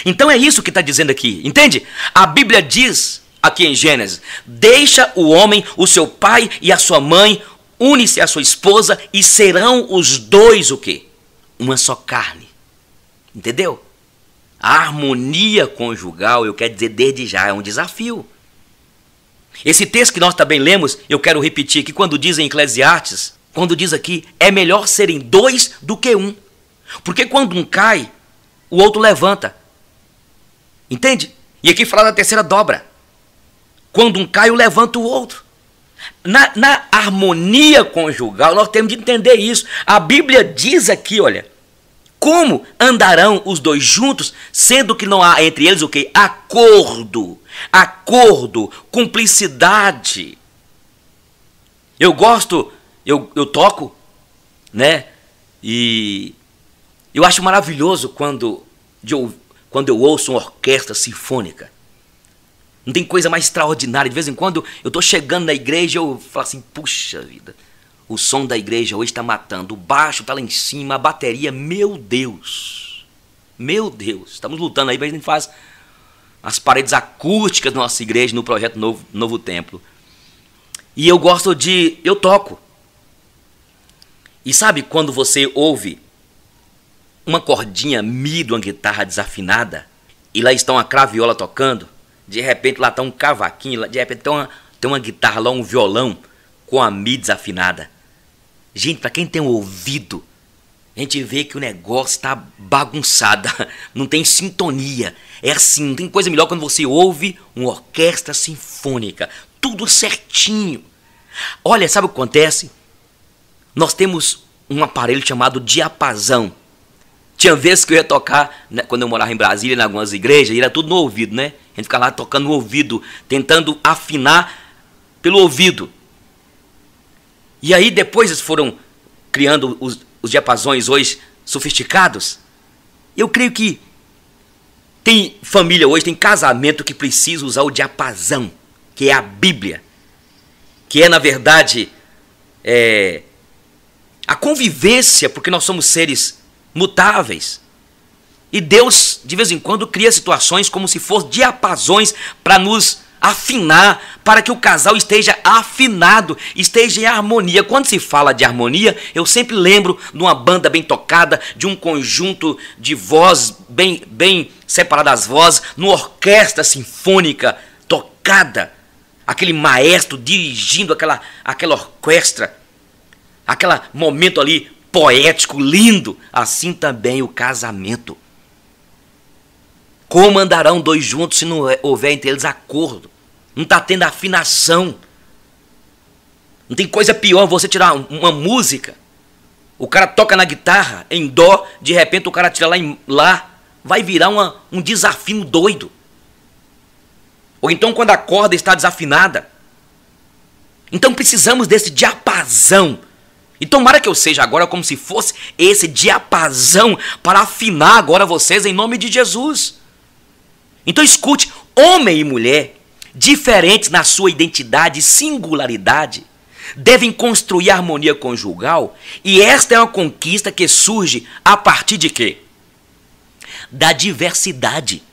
Então é isso que está dizendo aqui, entende? A Bíblia diz aqui em Gênesis: deixa o homem, o seu pai e a sua mãe, une-se à sua esposa e serão os dois o quê? Uma só carne. Entendeu? A harmonia conjugal, eu quero dizer desde já, é um desafio. Esse texto que nós também lemos, eu quero repetir aqui, quando diz em Eclesiastes, quando diz aqui, é melhor serem dois do que um. Porque quando um cai, o outro levanta. Entende? E aqui fala da terceira dobra. Quando um cai, levanta o outro. Na harmonia conjugal, nós temos de entender isso. A Bíblia diz aqui, olha, como andarão os dois juntos, sendo que não há entre eles o quê? Acordo, cumplicidade. Eu gosto, eu toco, né? E eu acho maravilhoso quando eu ouço uma orquestra sinfônica. Não tem coisa mais extraordinária. De vez em quando eu estou chegando na igreja, eu falo assim, puxa vida, o som da igreja hoje está matando. O baixo está lá em cima, a bateria, meu Deus. Estamos lutando aí, mas a gente faz as paredes acústicas da nossa igreja no projeto Novo Templo. E eu toco. E sabe quando você ouve uma cordinha mi de uma guitarra desafinada, e lá está uma craviola tocando, de repente lá está um cavaquinho, de repente tem uma guitarra lá, um violão com a mi desafinada. Gente, para quem tem um ouvido, a gente vê que o negócio está bagunçado, não tem sintonia. É assim, não tem coisa melhor quando você ouve uma orquestra sinfônica, tudo certinho. Olha, sabe o que acontece? Nós temos um aparelho chamado diapasão. Tinha vezes que eu ia tocar, né, quando eu morava em Brasília, em algumas igrejas, e era tudo no ouvido, né? A gente ficava lá tocando no ouvido, tentando afinar pelo ouvido. E aí depois eles foram criando os diapasões hoje sofisticados. Eu creio que tem família hoje, tem casamento que precisa usar o diapasão, que é a Bíblia, que é na verdade a convivência, porque nós somos seres mutáveis. E Deus, de vez em quando, cria situações como se fossem diapasões para nos afinar, para que o casal esteja afinado, esteja em harmonia. Quando se fala de harmonia, eu sempre lembro de uma banda bem tocada, de um conjunto de vozes, bem separadas as vozes, numa orquestra sinfônica tocada, aquele maestro dirigindo aquela orquestra, aquele momento ali poético, lindo. Assim também o casamento. Como andarão dois juntos se não houver entre eles acordo? Não está tendo afinação. Não tem coisa pior você tirar uma música, o cara toca na guitarra em dó, de repente o cara tira lá em lá, vai virar um desafino doido. Ou então quando a corda está desafinada. Então precisamos desse diapasão. E tomara que eu seja agora como se fosse esse diapasão para afinar agora vocês em nome de Jesus. Então escute, homem e mulher, diferentes na sua identidade e singularidade, devem construir harmonia conjugal, e esta é uma conquista que surge a partir de quê? Da diversidade.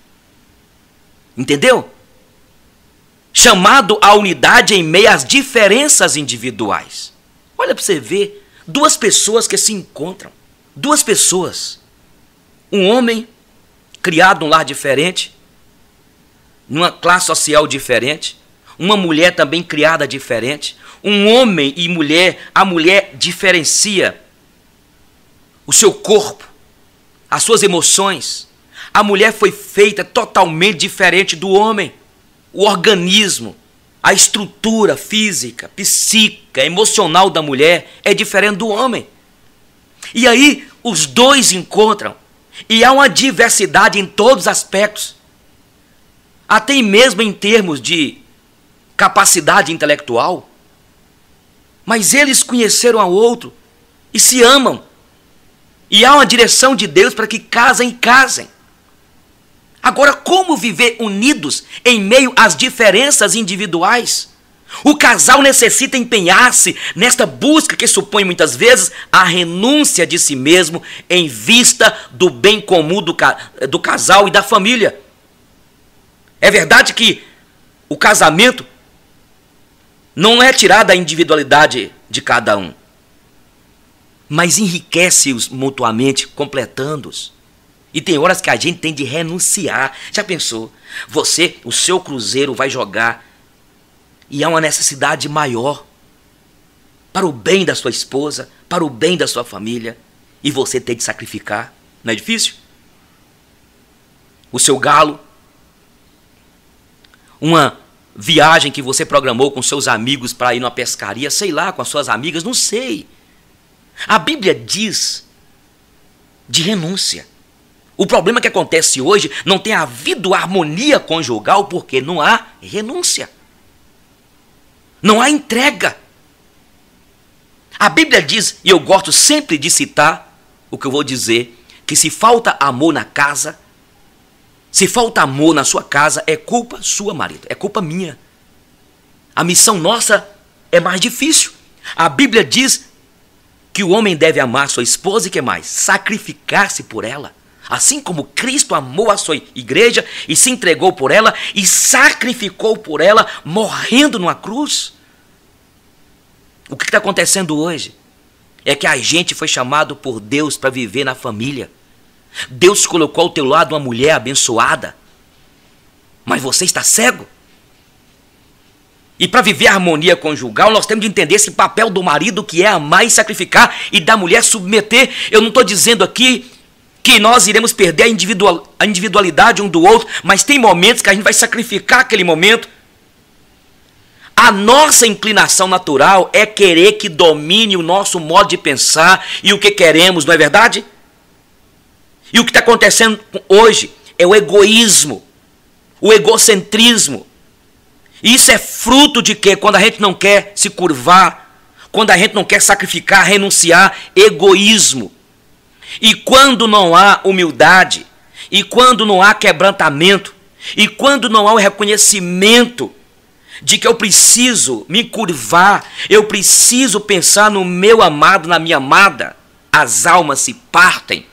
Entendeu? Chamado à unidade em meio às diferenças individuais. Olha para você ver, duas pessoas que se encontram, duas pessoas, um homem criado num lar diferente, numa classe social diferente, uma mulher também criada diferente, um homem e mulher, a mulher diferencia o seu corpo, as suas emoções. A mulher foi feita totalmente diferente do homem, o organismo, a estrutura física, psíquica, emocional da mulher é diferente do homem. E aí os dois encontram e há uma diversidade em todos os aspectos. Até mesmo em termos de capacidade intelectual. Mas eles conheceram ao outro e se amam. E há uma direção de Deus para que casem. Agora, como viver unidos em meio às diferenças individuais? O casal necessita empenhar-se nesta busca que supõe muitas vezes a renúncia de si mesmo em vista do bem comum do casal e da família. É verdade que o casamento não é tirar da individualidade de cada um, mas enriquece-os mutuamente, completando-os. E tem horas que a gente tem de renunciar. Já pensou? Você, o seu cruzeiro vai jogar e há uma necessidade maior para o bem da sua esposa, para o bem da sua família, e você tem de sacrificar. Não é difícil? O seu galo, uma viagem que você programou com seus amigos para ir numa pescaria, sei lá, com as suas amigas, não sei. A Bíblia diz de renúncia. O problema que acontece hoje, não tem havido harmonia conjugal porque não há renúncia. Não há entrega. A Bíblia diz, e eu gosto sempre de citar o que eu vou dizer, que se falta amor na casa, se falta amor na sua casa, é culpa sua, marido, é culpa minha. A missão nossa é mais difícil. A Bíblia diz que o homem deve amar sua esposa e que mais? Sacrificar-se por ela. Assim como Cristo amou a sua igreja e se entregou por ela e sacrificou por ela, morrendo numa cruz. O que está acontecendo hoje é que a gente foi chamado por Deus para viver na família. Deus colocou ao teu lado uma mulher abençoada, mas você está cego. E para viver a harmonia conjugal, nós temos de entender esse papel do marido, que é amar e sacrificar, e da mulher submeter. Eu não estou dizendo aqui que nós iremos perder a individualidade um do outro, mas tem momentos que a gente vai sacrificar aquele momento. A nossa inclinação natural é querer que domine o nosso modo de pensar e o que queremos, não é verdade? E o que está acontecendo hoje é o egoísmo, o egocentrismo. E isso é fruto de quê? Quando a gente não quer se curvar, quando a gente não quer sacrificar, renunciar, egoísmo. E quando não há humildade, e quando não há quebrantamento, e quando não há o reconhecimento de que eu preciso me curvar, eu preciso pensar no meu amado, na minha amada, as almas se partem.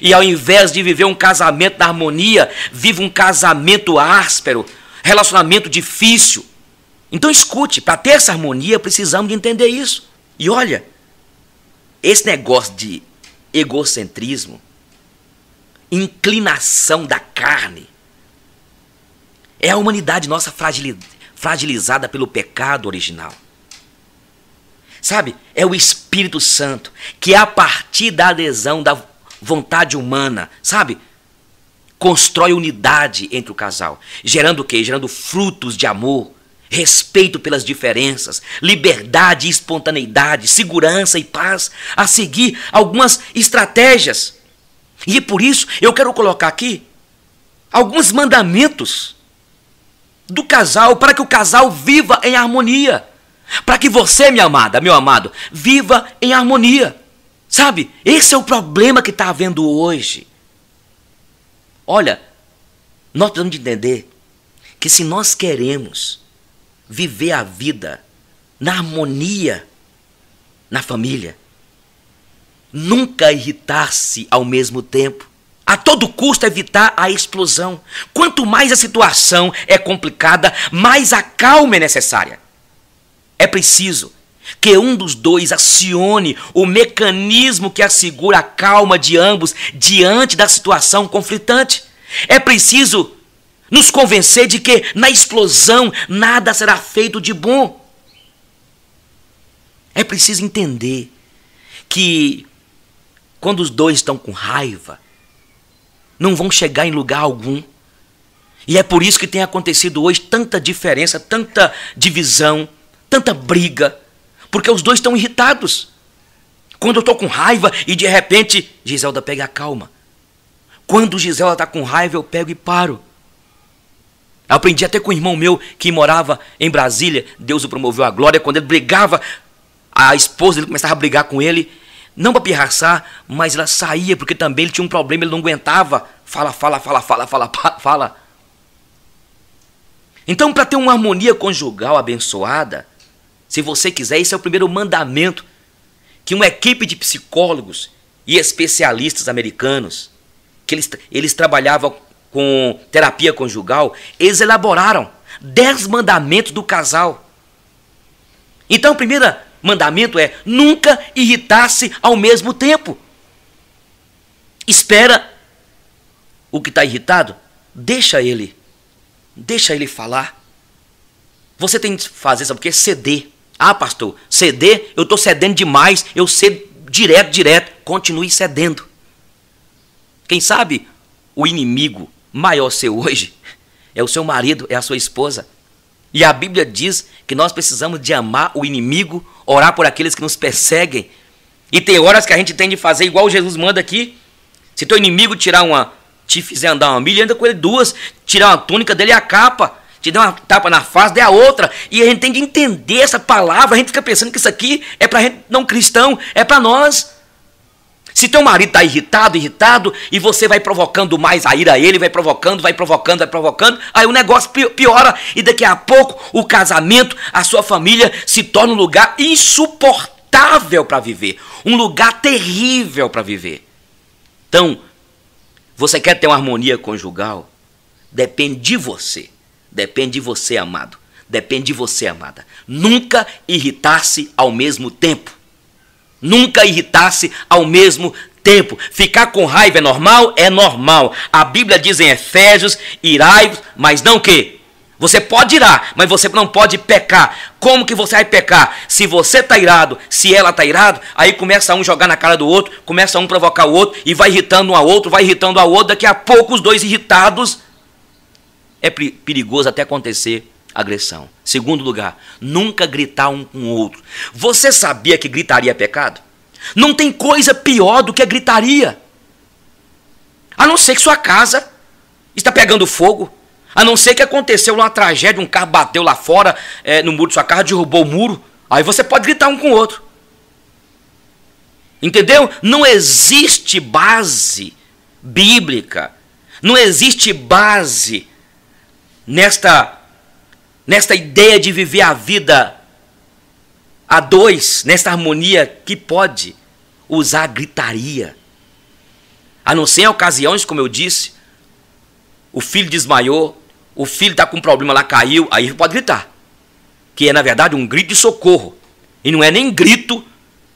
E ao invés de viver um casamento na harmonia, vive um casamento áspero, relacionamento difícil. Então escute, para ter essa harmonia precisamos de entender isso. E olha, esse negócio de egocentrismo, inclinação da carne, é a humanidade nossa fragilizada pelo pecado original. Sabe, é o Espírito Santo que a partir da adesão da vontade humana, sabe, constrói unidade entre o casal, gerando o quê? Gerando frutos de amor, respeito pelas diferenças, liberdade e espontaneidade, segurança e paz, a seguir algumas estratégias. E por isso eu quero colocar aqui alguns mandamentos do casal, para que o casal viva em harmonia, para que você, minha amada, meu amado, viva em harmonia. Sabe, esse é o problema que está havendo hoje. Olha, nós precisamos de entender que se nós queremos viver a vida na harmonia na família, nunca irritar-se ao mesmo tempo, a todo custo evitar a explosão. Quanto mais a situação é complicada, mais a calma é necessária. É preciso que um dos dois acione o mecanismo que assegura a calma de ambos diante da situação conflitante. É preciso nos convencer de que na explosão nada será feito de bom. É preciso entender que quando os dois estão com raiva, não vão chegar em lugar algum. E é por isso que tem acontecido hoje tanta diferença, tanta divisão, tanta briga, porque os dois estão irritados. Quando eu estou com raiva e de repente, Giselda, pega a calma. Quando Giselda está com raiva, eu pego e paro. Eu aprendi até com um irmão meu que morava em Brasília, Deus o promoveu à glória, quando ele brigava, a esposa dele começava a brigar com ele, não para pirraçar, mas ela saía, porque também ele tinha um problema, ele não aguentava. Fala. Então, para ter uma harmonia conjugal abençoada, se você quiser, esse é o primeiro mandamento que uma equipe de psicólogos e especialistas americanos, que eles trabalhavam com terapia conjugal, eles elaboraram 10 mandamentos do casal. Então, o primeiro mandamento é nunca irritar-se ao mesmo tempo. Espera o que está irritado, deixa ele falar. Você tem que fazer, sabe o que? Ceder. Ah, pastor, ceder, eu estou cedendo demais, eu cedo direto, continue cedendo. Quem sabe o inimigo maior seu hoje é o seu marido, é a sua esposa. E a Bíblia diz que nós precisamos de amar o inimigo, orar por aqueles que nos perseguem. E tem horas que a gente tem de fazer igual Jesus manda aqui. Se teu inimigo te fizer andar uma milha, anda com ele 2. Tirar uma túnica dele e a capa. Te dá uma tapa na face, dê a outra. E a gente tem de entender essa palavra. A gente fica pensando que isso aqui é para gente não cristão, é para nós. Se teu marido está irritado, e você vai provocando mais a ira a ele, vai provocando, aí o negócio piora, e daqui a pouco o casamento, a sua família se torna um lugar insuportável para viver, um lugar terrível para viver. Então, você quer ter uma harmonia conjugal? Depende de você, amado, depende de você, amada. Nunca irritar-se ao mesmo tempo. Nunca irritar-se ao mesmo tempo. Ficar com raiva é normal? É normal. A Bíblia diz em Efésios, irai-vos, mas não que? Você pode irar, mas você não pode pecar. Como que você vai pecar? Se você está irado, se ela está irado, aí começa um jogar na cara do outro, começa um provocar o outro, e vai irritando um ao outro, daqui a pouco os dois irritados, é perigoso até acontecer agressão. Segundo lugar, nunca gritar um com o outro. Você sabia que gritaria é pecado? Não tem coisa pior do que a gritaria. A não ser que sua casa está pegando fogo. A não ser que aconteceu uma tragédia, um carro bateu lá fora, no muro de sua casa, derrubou o muro. Aí você pode gritar um com o outro. Entendeu? Não existe base bíblica. Não existe base nesta ideia de viver a vida a dois, nesta harmonia que pode usar gritaria. A não ser em ocasiões, como eu disse, o filho desmaiou, o filho está com um problema lá, caiu, aí pode gritar. Que é, na verdade, um grito de socorro. E não é nem grito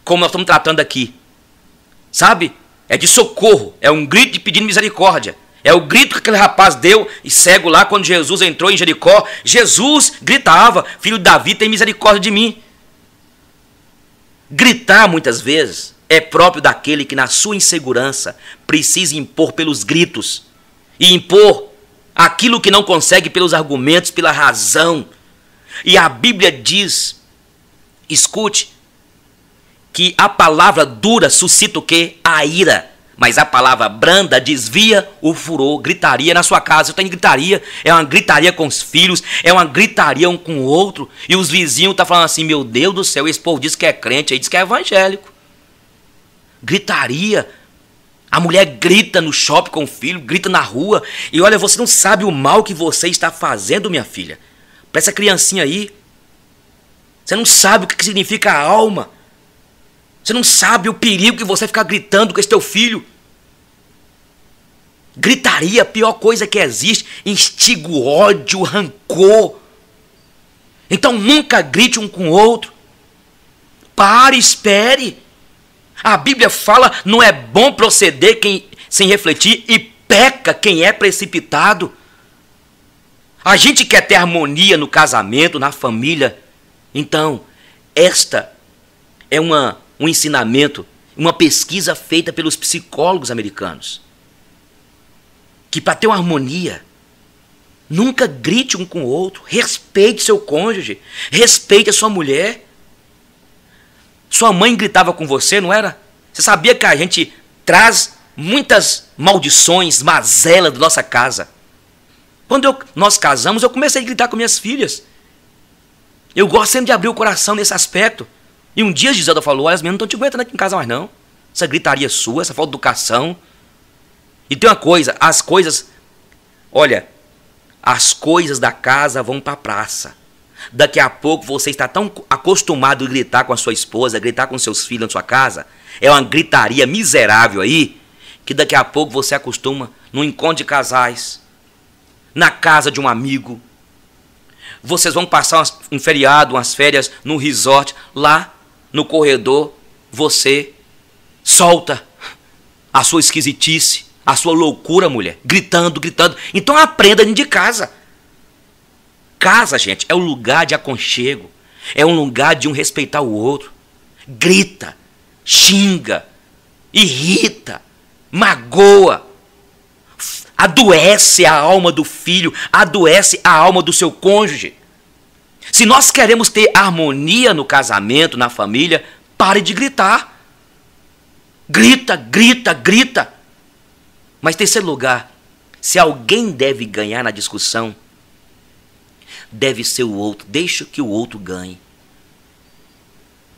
como nós estamos tratando aqui. Sabe? É de socorro, é um grito de pedindo misericórdia. É o grito que aquele rapaz deu e cego lá quando Jesus entrou em Jericó. Jesus gritava, filho de Davi, tem misericórdia de mim. Gritar muitas vezes é próprio daquele que na sua insegurança precisa impor pelos gritos. E impor aquilo que não consegue pelos argumentos, pela razão. E a Bíblia diz, escute, que a palavra dura suscita o quê? A ira. Mas a palavra branda desvia o furor. Gritaria na sua casa, você tem gritaria, é uma gritaria com os filhos, é uma gritaria um com o outro, e os vizinhos estão falando assim, meu Deus do céu, esse povo diz que é crente, aí diz que é evangélico. Gritaria. A mulher grita no shopping com o filho, grita na rua, e olha, você não sabe o mal que você está fazendo, minha filha, para essa criancinha aí. Você não sabe o que significa a alma. Você não sabe o perigo que você ficar gritando com esse teu filho. Gritaria, a pior coisa que existe, instiga o ódio, rancor. Então nunca grite um com o outro. Pare, espere. A Bíblia fala, não é bom proceder sem refletir, e peca quem é precipitado. A gente quer ter harmonia no casamento, na família. Então, esta é um ensinamento, uma pesquisa feita pelos psicólogos americanos. Que para ter uma harmonia, nunca grite um com o outro, respeite seu cônjuge, respeite a sua mulher. Sua mãe gritava com você, não era? Você sabia que a gente traz muitas maldições, mazelas da nossa casa? Quando nós casamos, eu comecei a gritar com minhas filhas. Eu gosto sempre de abrir o coração nesse aspecto. E um dia Giselda falou, olha, as meninas não estão te aguentando aqui em casa mais não. Essa gritaria sua, essa falta de educação. E tem uma coisa, as coisas... Olha, as coisas da casa vão para a praça. Daqui a pouco você está tão acostumado a gritar com a sua esposa, a gritar com seus filhos na sua casa, é uma gritaria miserável aí, que daqui a pouco você acostuma no encontro de casais, na casa de um amigo. Vocês vão passar um feriado, umas férias no resort, lá no corredor, você solta a sua esquisitice, a sua loucura, mulher, gritando, gritando. Então aprenda dentro de casa. Casa, gente, é um lugar de aconchego, é um lugar de um respeitar o outro. Grita, xinga, irrita, magoa, adoece a alma do filho, adoece a alma do seu cônjuge. Se nós queremos ter harmonia no casamento, na família, pare de gritar. Grita, grita, grita. Mas terceiro lugar, se alguém deve ganhar na discussão, deve ser o outro. Deixa que o outro ganhe.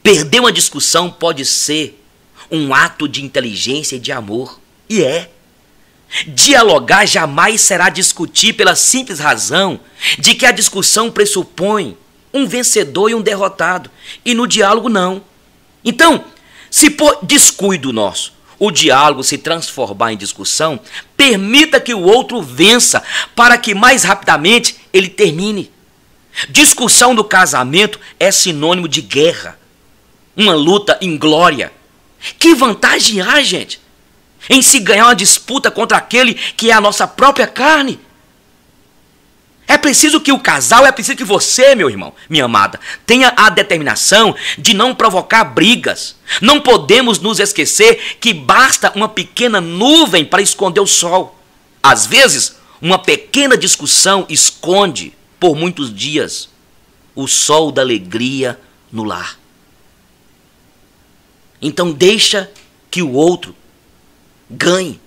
Perder uma discussão pode ser um ato de inteligência e de amor. E é. Dialogar jamais será discutir pela simples razão de que a discussão pressupõe um vencedor e um derrotado. E no diálogo não. Então, se por descuido nosso o diálogo se transformar em discussão, permita que o outro vença para que mais rapidamente ele termine. Discussão do casamento é sinônimo de guerra, uma luta inglória. Que vantagem há, gente, em se ganhar uma disputa contra aquele que é a nossa própria carne? É preciso que o casal, é preciso que você, meu irmão, minha amada, tenha a determinação de não provocar brigas. Não podemos nos esquecer que basta uma pequena nuvem para esconder o sol. Às vezes, uma pequena discussão esconde, por muitos dias, o sol da alegria no lar. Então deixa que o outro ganhe.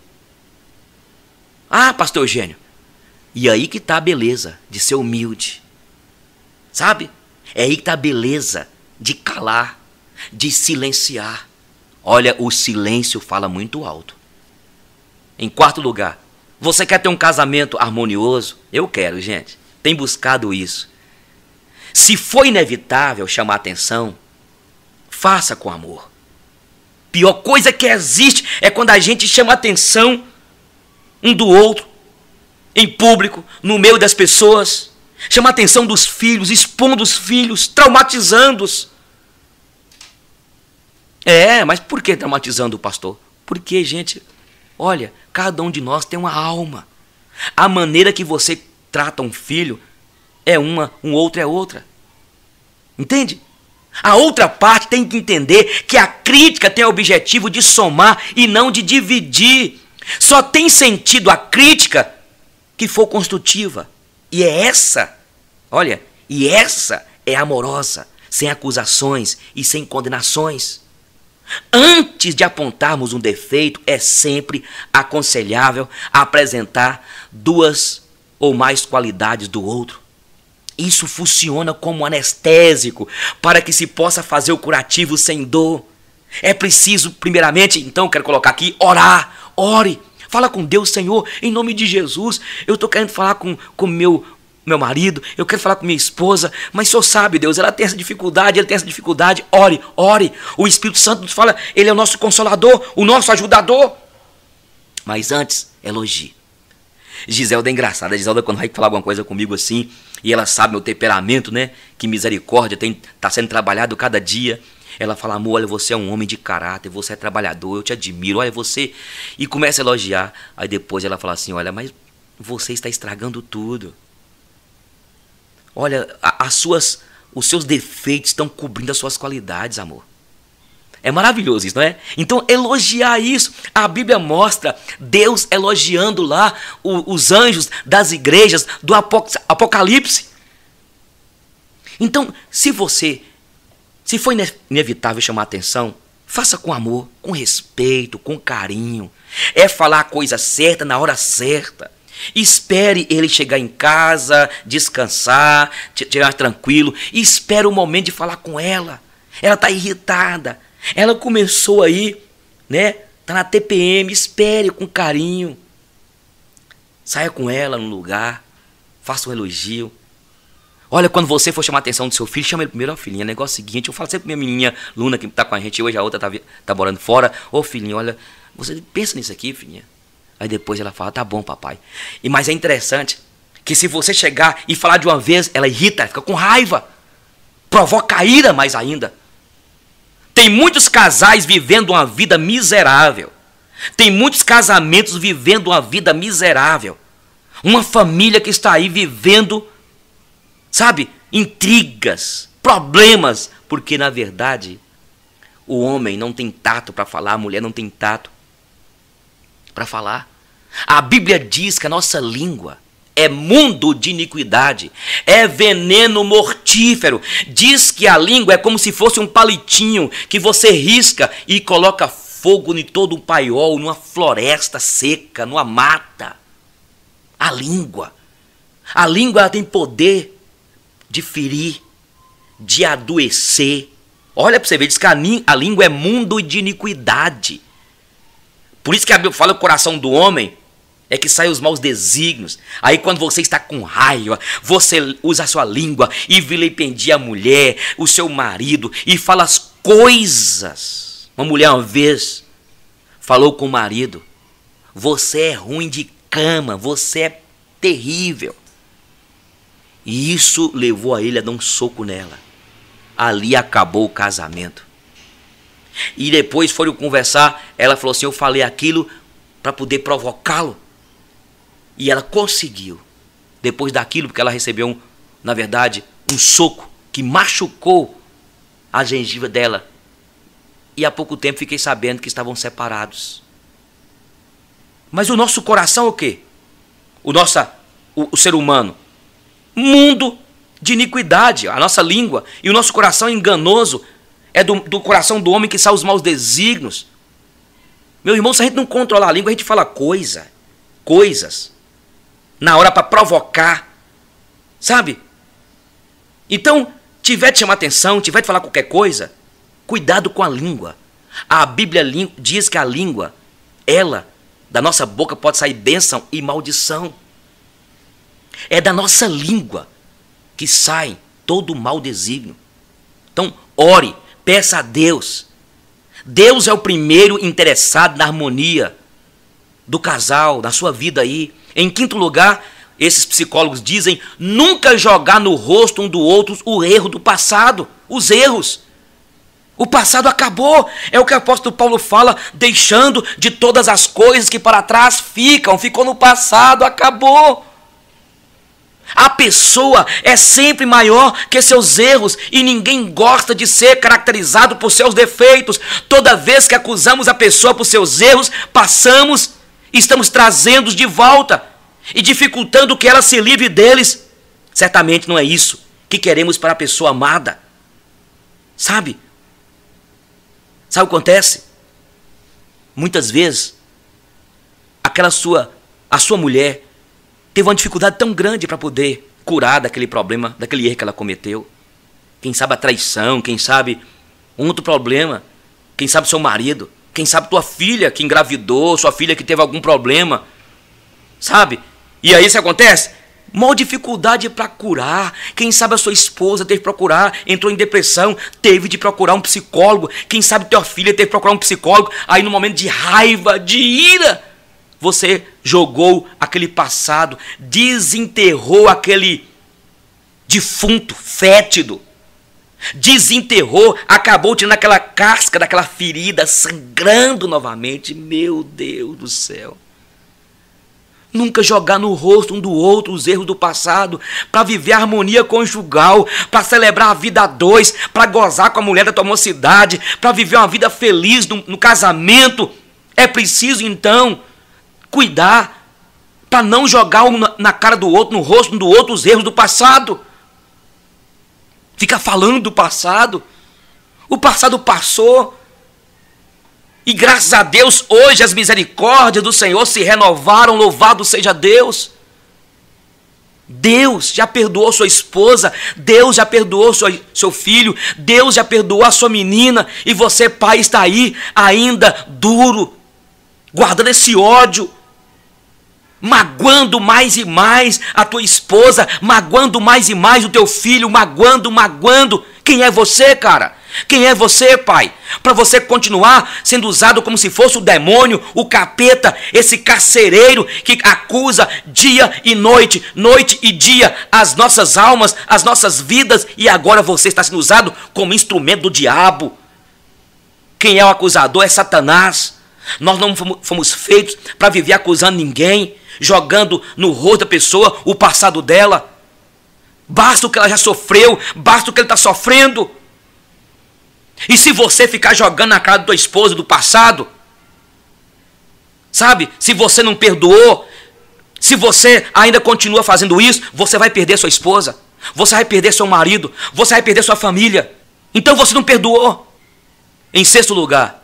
Ah, pastor Eugênio, e aí que está a beleza de ser humilde. Sabe? É aí que está a beleza de calar, de silenciar. Olha, o silêncio fala muito alto. Em quarto lugar, você quer ter um casamento harmonioso? Eu quero, gente. Tem buscado isso. Se for inevitável chamar atenção, faça com amor. Pior coisa que existe é quando a gente chama atenção um do outro, em público, no meio das pessoas, chama a atenção dos filhos, expondo os filhos, traumatizando-os. Mas por que traumatizando o pastor? Porque, gente, olha, cada um de nós tem uma alma. A maneira que você trata um filho é uma, um outro é outra. Entende? A outra parte tem que entender que a crítica tem o objetivo de somar e não de dividir. Só tem sentido a crítica que for construtiva. E é essa, olha, e essa é amorosa, sem acusações e sem condenações. Antes de apontarmos um defeito, é sempre aconselhável apresentar duas ou mais qualidades do outro. Isso funciona como anestésico para que se possa fazer o curativo sem dor. É preciso, primeiramente, então quero colocar aqui, orar. Ore. Fala com Deus, Senhor, em nome de Jesus. Eu estou querendo falar com meu marido, eu quero falar com minha esposa, mas o Senhor sabe, Deus, ela tem essa dificuldade, ele tem essa dificuldade. Ore, ore. O Espírito Santo nos fala, ele é o nosso consolador, o nosso ajudador. Mas antes, elogie. Giselda é engraçada. A Giselda, quando vai falar alguma coisa comigo assim, e ela sabe meu temperamento, né? Que misericórdia está sendo trabalhado cada dia. Ela fala, amor, olha, você é um homem de caráter, você é trabalhador, eu te admiro, olha você. E começa a elogiar. Aí depois ela fala assim, olha, mas você está estragando tudo. Olha, os seus defeitos estão cobrindo as suas qualidades, amor. É maravilhoso isso, não é? Então, elogiar isso. A Bíblia mostra Deus elogiando lá os anjos das igrejas do Apocalipse. Então, se for inevitável chamar atenção, faça com amor, com respeito, com carinho. É falar a coisa certa na hora certa. Espere ele chegar em casa, descansar, chegar tranquilo. E espere o momento de falar com ela. Ela está irritada. Ela começou aí, né? Está na TPM. Espere com carinho. Saia com ela no lugar. faça um elogio. Olha, quando você for chamar a atenção do seu filho, chama ele primeiro. Ó, filhinha, negócio seguinte, eu falo sempre pra minha menininha Luna, que tá com a gente hoje, a outra tá morando fora. Ô, filhinha, olha, você pensa nisso aqui, filhinha. Aí depois ela fala, tá bom, papai. Mas é interessante que se você chegar e falar de uma vez, ela irrita, fica com raiva. Provoca a ira mais ainda. Tem muitos casais vivendo uma vida miserável. Tem muitos casamentos vivendo uma vida miserável. Uma família que está aí vivendo, sabe, intrigas, problemas, porque na verdade o homem não tem tato para falar, a mulher não tem tato para falar. A Bíblia diz que a nossa língua é mundo de iniquidade, é veneno mortífero. Diz que a língua é como se fosse um palitinho que você risca e coloca fogo em todo um paiol, numa floresta seca, numa mata. A língua ela tem poder de ferir, de adoecer. Olha para você ver, diz que a língua é mundo de iniquidade. Por isso que a Bíblia fala que o coração do homem é que saem os maus desígnios. Aí quando você está com raiva, você usa a sua língua e vilipendia a mulher, o seu marido, e fala as coisas. Uma mulher uma vez falou com o marido, você é ruim de cama, você é terrível. E isso levou a ele a dar um soco nela. Ali acabou o casamento. E depois foram conversar, ela falou assim, eu falei aquilo para poder provocá-lo. E ela conseguiu. Depois daquilo, porque ela recebeu, na verdade, um soco que machucou a gengiva dela. E há pouco tempo fiquei sabendo que estavam separados. Mas o nosso coração é o quê? O ser humano. Mundo de iniquidade, a nossa língua. E o nosso coração enganoso é do coração do homem que sai os maus desígnios. Meu irmão, se a gente não controlar a língua, a gente fala coisas. Na hora para provocar. Sabe? Então, tiver de chamar atenção, tiver de falar qualquer coisa, cuidado com a língua. A Bíblia diz que a língua, ela, da nossa boca pode sair bênção e maldição. É da nossa língua que sai todo o mau desígnio. Então, ore, peça a Deus. Deus é o primeiro interessado na harmonia do casal, da sua vida aí. Em quinto lugar, esses psicólogos dizem, nunca jogar no rosto um do outro o erro do passado, os erros. O passado acabou, é o que o apóstolo Paulo fala, deixando de todas as coisas que para trás ficou no passado, acabou. A pessoa é sempre maior que seus erros e ninguém gosta de ser caracterizado por seus defeitos. Toda vez que acusamos a pessoa por seus erros, estamos trazendo-os de volta e dificultando que ela se livre deles. Certamente não é isso que queremos para a pessoa amada. Sabe o que acontece? Muitas vezes, a sua mulher teve uma dificuldade tão grande para poder curar daquele problema, daquele erro que ela cometeu. Quem sabe a traição, quem sabe um outro problema, quem sabe seu marido, quem sabe tua filha que engravidou, sua filha que teve algum problema, sabe? E aí isso acontece? Maior dificuldade para curar. Quem sabe a sua esposa teve que procurar, entrou em depressão, teve de procurar um psicólogo. Quem sabe tua filha teve que procurar um psicólogo, aí no momento de raiva, de ira, você jogou aquele passado, desenterrou aquele defunto fétido, desenterrou, acabou tirando aquela casca daquela ferida, sangrando novamente. Meu Deus do céu. Nunca jogar no rosto um do outro os erros do passado, para viver a harmonia conjugal, para celebrar a vida a dois, para gozar com a mulher da tua mocidade, para viver uma vida feliz no casamento. É preciso então cuidar para não jogar um na cara do outro, no rosto um do outro, os erros do passado. Fica falando do passado. O passado passou. E graças a Deus, hoje as misericórdias do Senhor se renovaram, louvado seja Deus. Deus já perdoou sua esposa, Deus já perdoou seu filho, Deus já perdoou a sua menina, e você, pai, está aí ainda duro, guardando esse ódio. magoando mais e mais a tua esposa, magoando mais e mais o teu filho, magoando. Quem é você, cara? Quem é você, pai? Para você continuar sendo usado como se fosse o demônio, o capeta, esse carcereiro que acusa dia e noite, noite e dia as nossas almas, as nossas vidas, e agora você está sendo usado como instrumento do diabo. Quem é o acusador? É Satanás. Nós não fomos feitos para viver acusando ninguém, jogando no rosto da pessoa o passado dela. Basta o que ela já sofreu, basta o que ele está sofrendo. E se você ficar jogando na cara da tua esposa do passado, sabe? Se você não perdoou, se você ainda continua fazendo isso, você vai perder sua esposa, você vai perder seu marido, você vai perder sua família. Então você não perdoou. Em sexto lugar,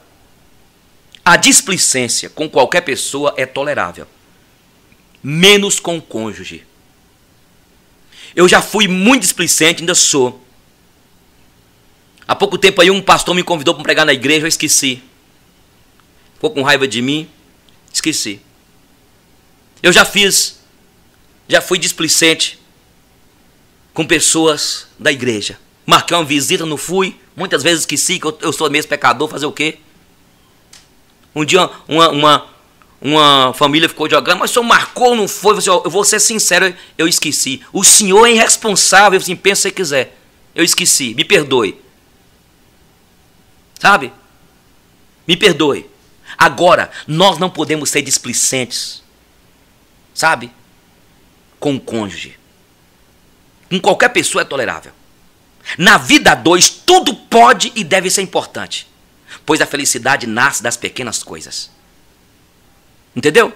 a displicência com qualquer pessoa é tolerável, menos com o cônjuge. Eu já fui muito displicente, ainda sou. Há pouco tempo aí um pastor me convidou para pregar na igreja, eu esqueci. Ficou com raiva de mim, esqueci. Eu já fui displicente com pessoas da igreja. Marquei uma visita, não fui. Muitas vezes esqueci que eu sou mesmo pecador, fazer o quê? Um dia uma família ficou jogando, mas o senhor marcou, não foi? Eu vou ser sincero, eu esqueci. O senhor é irresponsável, assim, pensa se quiser. Eu esqueci, me perdoe. Sabe? Me perdoe. Agora, nós não podemos ser displicentes, sabe? Com o cônjuge. Com qualquer pessoa é tolerável. Na vida a dois, tudo pode e deve ser importante, pois a felicidade nasce das pequenas coisas. Entendeu?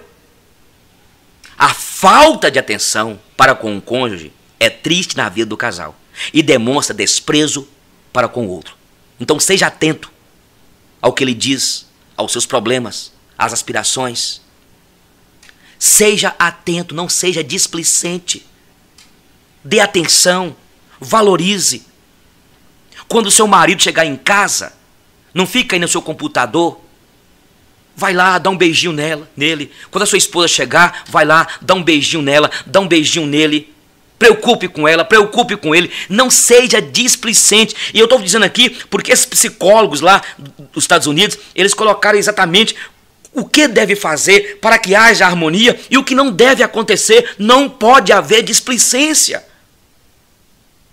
A falta de atenção para com o cônjuge é triste na vida do casal e demonstra desprezo para com o outro. Então seja atento ao que ele diz, aos seus problemas, às aspirações. Seja atento, não seja displicente. Dê atenção, valorize. Quando o seu marido chegar em casa, não fica aí no seu computador. Vai lá, dá um beijinho nele. Quando a sua esposa chegar, vai lá, dá um beijinho nela, dá um beijinho nele. Preocupe com ela, preocupe com ele. Não seja displicente. E eu estou dizendo aqui porque esses psicólogos lá dos Estados Unidos, eles colocaram exatamente o que deve fazer para que haja harmonia e o que não deve acontecer. Não pode haver displicência.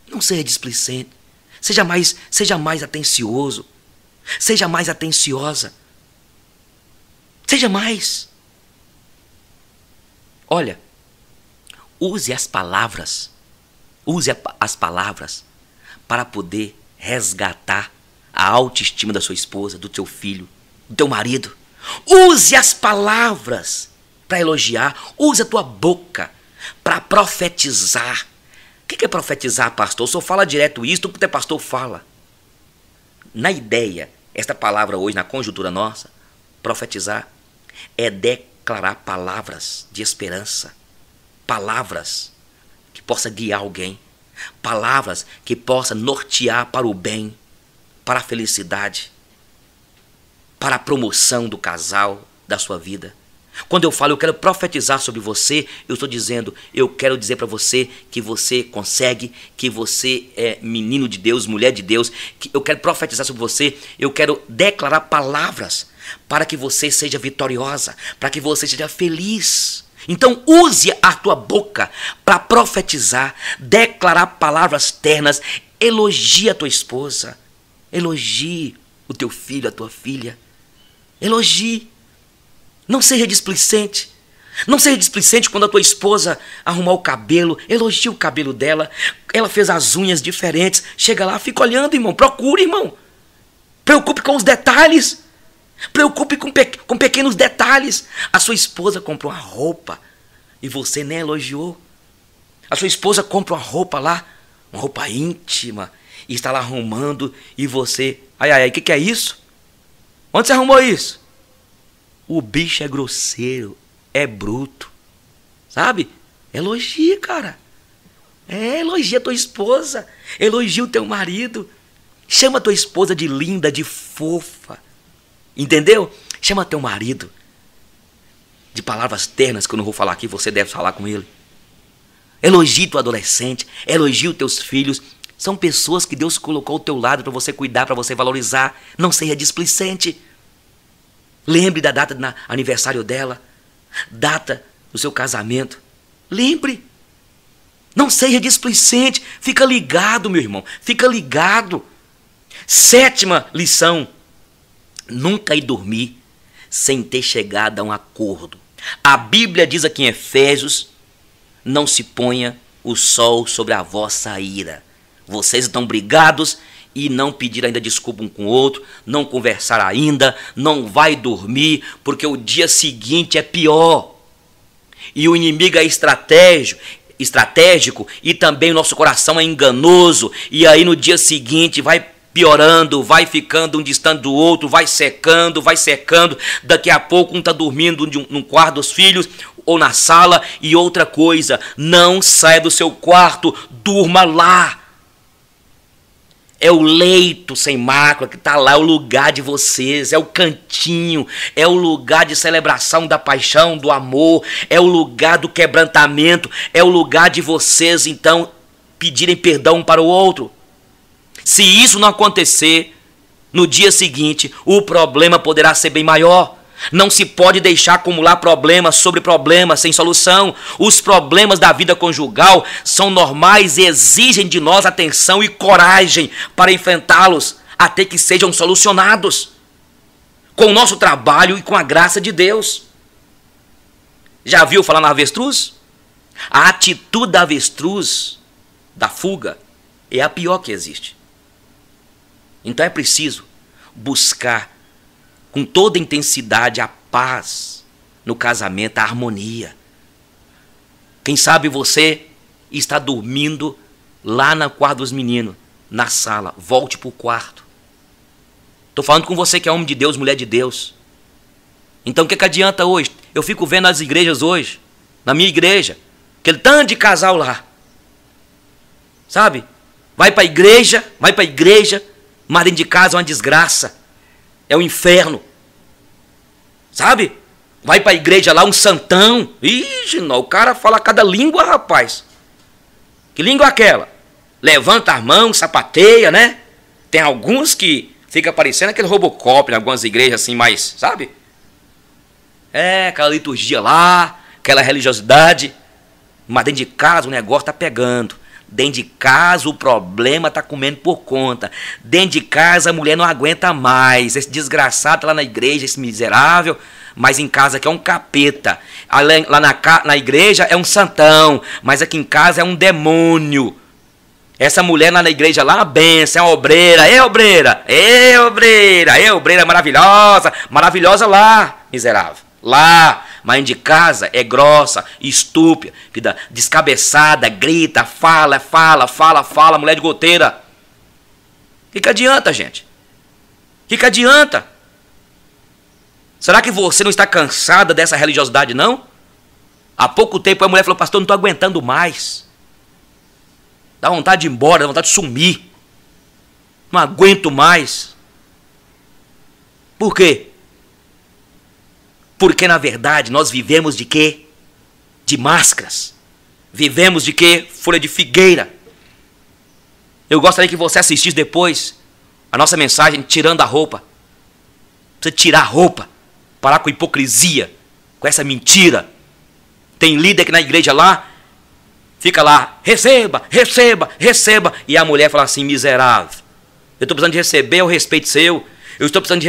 Não seja displicente. Seja mais atencioso. Seja mais atenciosa. Seja mais. Olha, use as palavras para poder resgatar a autoestima da sua esposa, do teu filho, do teu marido. Use as palavras para elogiar. Use a tua boca para profetizar. O que é profetizar, pastor? O senhor fala direto isso, tudo que é pastor fala. Na ideia, esta palavra hoje, na conjuntura nossa, profetizar, é declarar palavras de esperança. Palavras que possa guiar alguém. Palavras que possa nortear para o bem, para a felicidade, para a promoção do casal, da sua vida. Quando eu falo, eu quero profetizar sobre você, eu estou dizendo, eu quero dizer para você que você consegue, que você é menino de Deus, mulher de Deus, que eu quero profetizar sobre você, eu quero declarar palavras para que você seja vitoriosa, para que você seja feliz. Então use a tua boca para profetizar, declarar palavras ternas, elogie a tua esposa, elogie o teu filho, a tua filha, elogie. Não seja displicente. Não seja displicente quando a tua esposa arrumar o cabelo, elogie o cabelo dela, ela fez as unhas diferentes, chega lá, fica olhando, irmão, procure, irmão. Preocupe com os detalhes. Preocupe com pequenos detalhes. A sua esposa comprou uma roupa e você nem elogiou. A sua esposa compra uma roupa lá, uma roupa íntima, e está lá arrumando e você... Ai, o que é isso? Onde você arrumou isso? O bicho é grosseiro, é bruto, sabe? Elogia, cara. Elogia a tua esposa, elogia o teu marido. Chama a tua esposa de linda, de fofa. Entendeu? Chama teu marido de palavras ternas que eu não vou falar aqui, você deve falar com ele. Elogie teu adolescente, elogie os teus filhos. São pessoas que Deus colocou ao teu lado para você cuidar, para você valorizar. Não seja displicente. Lembre da data do aniversário dela, data do seu casamento. Lembre. Não seja displicente. Fica ligado, meu irmão. Fica ligado. 7ª lição. Nunca ir dormir sem ter chegado a um acordo. A Bíblia diz aqui em Efésios: não se ponha o sol sobre a vossa ira. Vocês estão brigados e não pedir ainda desculpa um com o outro, não conversar ainda, não vai dormir, porque o dia seguinte é pior. E o inimigo é estratégico e também o nosso coração é enganoso. E aí no dia seguinte vai piorando, vai ficando um distante do outro, vai secando. Daqui a pouco um está dormindo num quarto dos filhos ou na sala. E outra coisa, não saia do seu quarto, durma lá. É o leito sem mácula que está lá, é o lugar de vocês, é o cantinho, é o lugar de celebração da paixão, do amor, é o lugar do quebrantamento, é o lugar de vocês, então, pedirem perdão um para o outro. Se isso não acontecer, no dia seguinte, o problema poderá ser bem maior. Não se pode deixar acumular problemas sobre problemas sem solução. Os problemas da vida conjugal são normais e exigem de nós atenção e coragem para enfrentá-los até que sejam solucionados com o nosso trabalho e com a graça de Deus. Já viu falar na avestruz? A atitude da avestruz, da fuga, é a pior que existe. Então é preciso buscar com toda intensidade a paz no casamento, a harmonia. Quem sabe você está dormindo lá no quarto dos meninos, na sala. Volte para o quarto. Estou falando com você que é homem de Deus, mulher de Deus. Então o que adianta hoje? Eu fico vendo as igrejas hoje, na minha igreja, aquele tanto de casal lá. Sabe? Vai para a igreja, mas dentro de casa é uma desgraça. É o inferno. Sabe? Vai para a igreja lá, um santão. Ixi, não, o cara fala cada língua, rapaz. Que língua é aquela? Levanta as mãos, sapateia, né? Tem alguns que fica parecendo aquele Robocop em algumas igrejas assim, mais, sabe? É, aquela liturgia lá, aquela religiosidade. Mas dentro de casa o negócio tá pegando. Dentro de casa o problema tá comendo por conta. Dentro de casa a mulher não aguenta mais. Esse desgraçado tá lá na igreja, esse miserável, mas em casa que é um capeta. Lá na igreja é um santão, mas aqui em casa é um demônio. Essa mulher lá na igreja lá, uma benção, é uma obreira. É obreira maravilhosa. Maravilhosa lá, miserável. Lá. Mas de casa é grossa, estúpida, descabeçada, grita, fala, mulher de goteira. O que adianta, gente? O que adianta? Será que você não está cansada dessa religiosidade, não? Há pouco tempo a mulher falou: pastor, não estou aguentando mais. Dá vontade de ir embora, dá vontade de sumir. Não aguento mais. Por quê? Porque, na verdade, nós vivemos de quê? De máscaras. Vivemos de quê? Folha de figueira. Eu gostaria que você assistisse depois a nossa mensagem Tirando a Roupa. Precisa tirar a roupa. Parar com hipocrisia. Com essa mentira. Tem líder aqui na igreja lá. Fica lá. Receba. E a mulher fala assim: miserável. Eu estou precisando de receber o respeito seu. Eu estou precisando de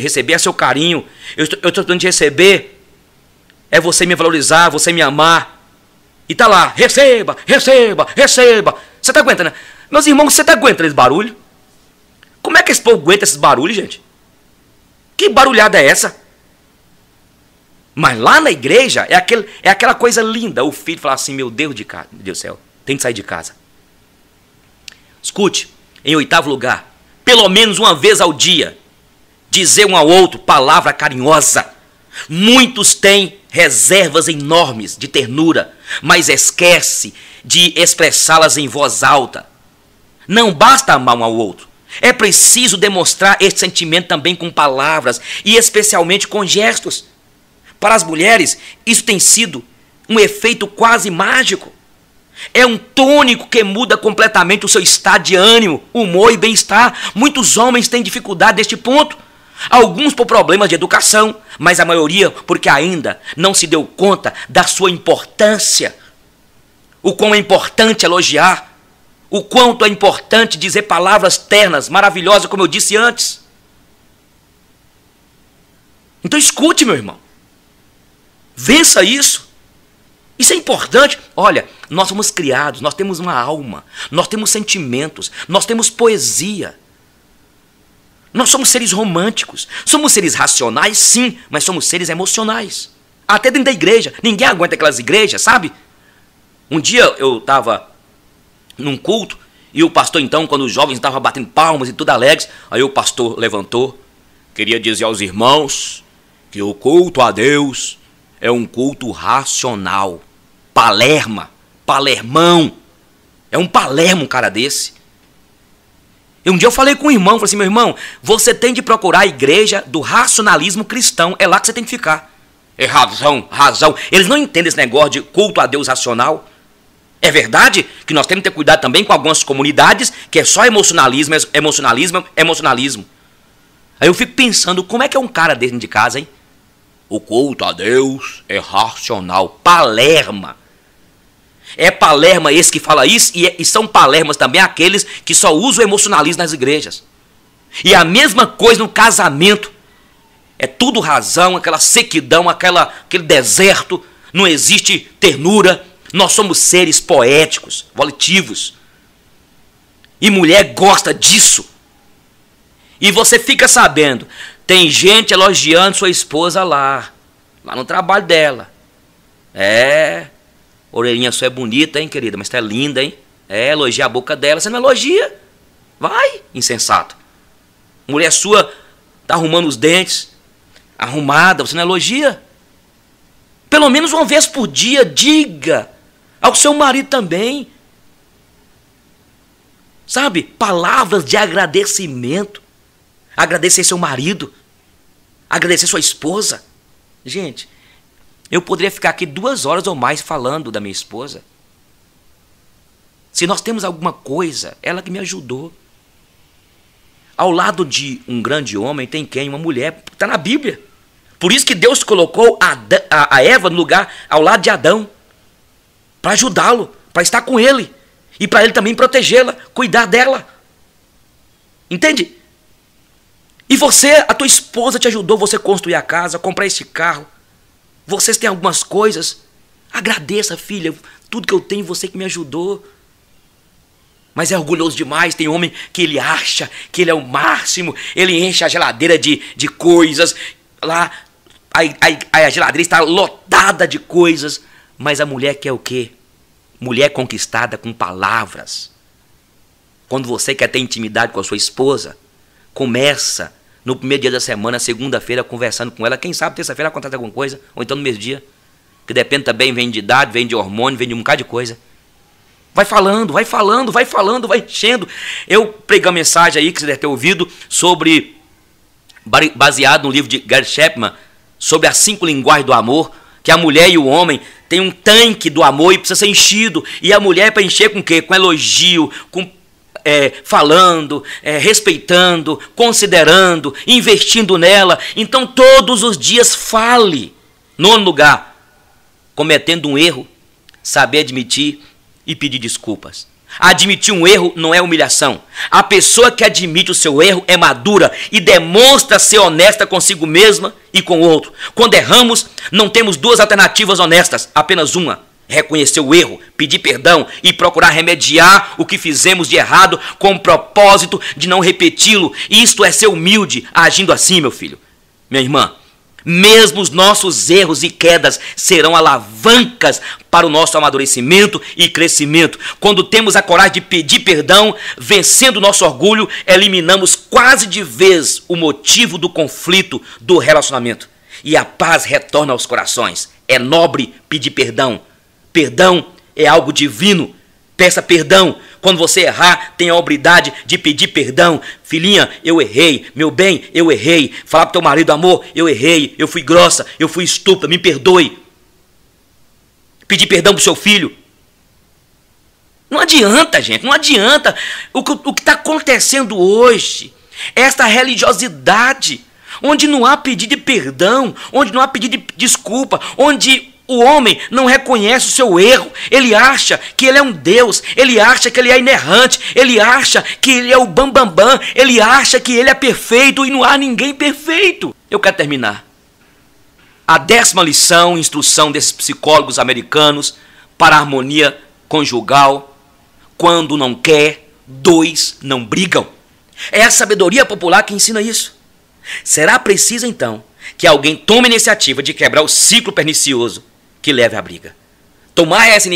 receber seu carinho. Eu estou precisando de receber. É você me valorizar, você me amar. E tá lá, receba. Você está aguentando, né? Meus irmãos, você está aguentando esse barulho? Como é que esse povo aguenta esses barulhos, gente? Que barulhada é essa? Mas lá na igreja é aquela coisa linda. O filho fala assim: meu Deus do céu, tem que sair de casa. Escute, em 8º lugar, pelo menos uma vez ao dia, dizer um ao outro palavra carinhosa. Muitos têm reservas enormes de ternura, mas esquece de expressá-las em voz alta. Não basta amar um ao outro. É preciso demonstrar esse sentimento também com palavras e especialmente com gestos. Para as mulheres, isso tem sido um efeito quase mágico. É um tônico que muda completamente o seu estado de ânimo, humor e bem-estar. Muitos homens têm dificuldade neste ponto. Alguns por problemas de educação, mas a maioria porque ainda não se deu conta da sua importância. O quão é importante elogiar, o quanto é importante dizer palavras ternas, maravilhosas, como eu disse antes. Então escute, meu irmão. Vença isso. Isso é importante. Olha, nós somos criados, nós temos uma alma, nós temos sentimentos, nós temos poesia. Nós somos seres românticos. Somos seres racionais, sim, mas somos seres emocionais. Até dentro da igreja. Ninguém aguenta aquelas igrejas, sabe? Um dia eu estava num culto e o pastor, então, quando os jovens estavam batendo palmas e tudo alegres, aí o pastor levantou. Queria dizer aos irmãos que o culto a Deus é um culto racional. Palermão. É um Palermo um cara desse. E um dia eu falei com um irmão, falei assim, meu irmão, você tem de procurar a igreja do racionalismo cristão, é lá que você tem que ficar. É razão. Eles não entendem esse negócio de culto a Deus racional. É verdade que nós temos que ter cuidado também com algumas comunidades que é só emocionalismo. Aí eu fico pensando, como é que é um cara dentro de casa, hein? O culto a Deus é racional. Palerma. É Palerma esse que fala isso, e são Palermas também aqueles que só usam o emocionalismo nas igrejas. E a mesma coisa no casamento. É tudo razão, aquela sequidão, aquele deserto, não existe ternura. Nós somos seres poéticos, volitivos. E mulher gosta disso. E você fica sabendo, tem gente elogiando sua esposa lá no trabalho dela. Orelhinha sua é bonita, hein, querida, mas tá linda, hein? Elogia a boca dela, você não elogia? Vai, insensato. Mulher sua tá arrumando os dentes, arrumada, você não elogia? Pelo menos uma vez por dia, diga ao seu marido também. Sabe, palavras de agradecimento. Agradecer seu marido, agradecer sua esposa. Gente, eu poderia ficar aqui 2 horas ou mais falando da minha esposa. Se nós temos alguma coisa, ela que me ajudou. Ao lado de um grande homem tem quem? Uma mulher. Está na Bíblia. Por isso que Deus colocou a Eva no lugar, ao lado de Adão. Para ajudá-lo, para estar com ele. E para ele também protegê-la, cuidar dela. Entende? E você, a tua esposa te ajudou você construir a casa, comprar esse carro. Vocês têm algumas coisas. Agradeça, filha. Tudo que eu tenho, você que me ajudou. Mas é orgulhoso demais. Tem homem que ele acha que ele é o máximo. Ele enche a geladeira de coisas. Lá, a geladeira está lotada de coisas. Mas a mulher quer o quê? Mulher conquistada com palavras. Quando você quer ter intimidade com a sua esposa, começa no primeiro dia da semana, segunda-feira, conversando com ela. Quem sabe terça-feira acontece alguma coisa, ou então no mesmo dia. Que depende também, vem de idade, vem de hormônio, vem de um bocado de coisa. Vai falando, vai enchendo. Eu preguei uma mensagem aí, que você deve ter ouvido, sobre, baseado no livro de Gary Chapman, sobre as 5 linguagens do amor, que a mulher e o homem têm um tanque do amor e precisa ser enchido. E a mulher é para encher com o quê? Com elogio, com falando, respeitando, considerando, investindo nela. Então todos os dias fale. 9º lugar, cometendo um erro, saber admitir e pedir desculpas. Admitir um erro não é humilhação. A pessoa que admite o seu erro é madura e demonstra ser honesta consigo mesma e com o outro. Quando erramos, não temos 2 alternativas honestas, apenas uma: reconhecer o erro, pedir perdão e procurar remediar o que fizemos de errado com o propósito de não repeti-lo. Isto é ser humilde, agindo assim, meu filho. Minha irmã, mesmo os nossos erros e quedas serão alavancas para o nosso amadurecimento e crescimento. Quando temos a coragem de pedir perdão, vencendo o nosso orgulho, eliminamos quase de vez o motivo do conflito do relacionamento. E a paz retorna aos corações. É nobre pedir perdão. Perdão é algo divino. Peça perdão Quando você errar, tenha a hombridade de pedir perdão. Filhinha, eu errei. Meu bem, eu errei. Falar pro teu marido, amor, eu errei. Eu fui grossa, eu fui estúpida, me perdoe. Pedir perdão pro seu filho. Não adianta, gente, não adianta. O que está acontecendo hoje, esta religiosidade, onde não há pedido de perdão, onde não há pedido de desculpa, onde o homem não reconhece o seu erro, ele acha que ele é um Deus, ele acha que ele é inerrante, ele acha que ele é o bambambam, ele acha que ele é perfeito e não há ninguém perfeito. Eu quero terminar. A 10ª lição, instrução desses psicólogos americanos para a harmonia conjugal: quando não quer, dois não brigam. É a sabedoria popular que ensina isso. Será preciso então que alguém tome a iniciativa de quebrar o ciclo pernicioso que leve à briga. Tomar essa